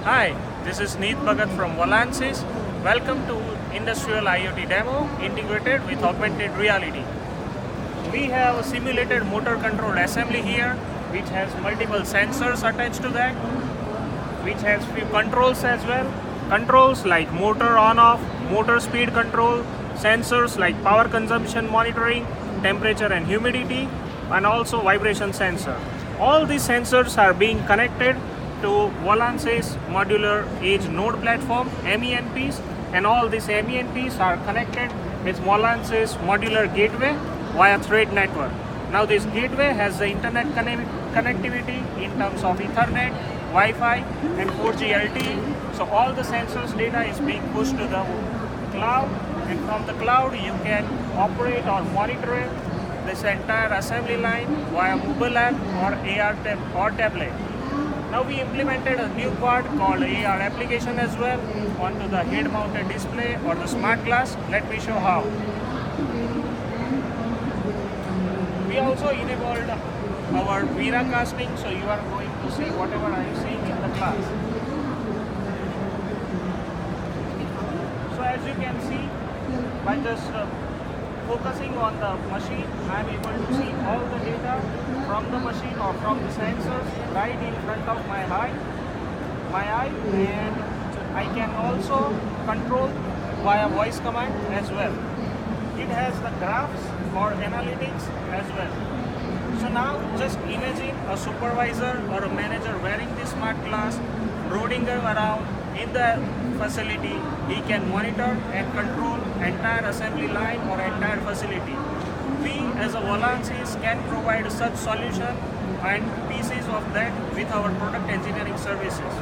Hi, this is Neet Bhagat from Volansis. Welcome to Industrial IoT demo integrated with Augmented Reality. We have a simulated motor controlled assembly here which has multiple sensors attached to that, which has few controls as well. Controls like motor on off, motor speed control, sensors like power consumption monitoring, temperature and humidity, and also vibration sensor. All these sensors are being connected to Volansis modular edge node platform MENPs, and all these MENPs are connected with Volansis modular gateway via thread network. Now this gateway has the internet connectivity in terms of Ethernet, Wi-Fi and 4G LTE. So all the sensors data is being pushed to the cloud, and from the cloud you can operate or monitor this entire assembly line via mobile app or AR tablet. Now we implemented a new part called AR application as well onto the head mounted display or the smart glass. Let me show how. We also enabled our Vira casting, so you are going to see whatever I am seeing in the class. So as you can see, by just focusing on the machine, I am able to see all the data from the machine or from the sensors right in front of my eye, and I can also control via voice command as well. It has the graphs for analytics as well. So now just imagine a supervisor or a manager wearing this smart glass, roaming around in the facility. He can monitor and control entire assembly line or entire facility. We as a Volansis can provide such solution and pieces of that with our product engineering services.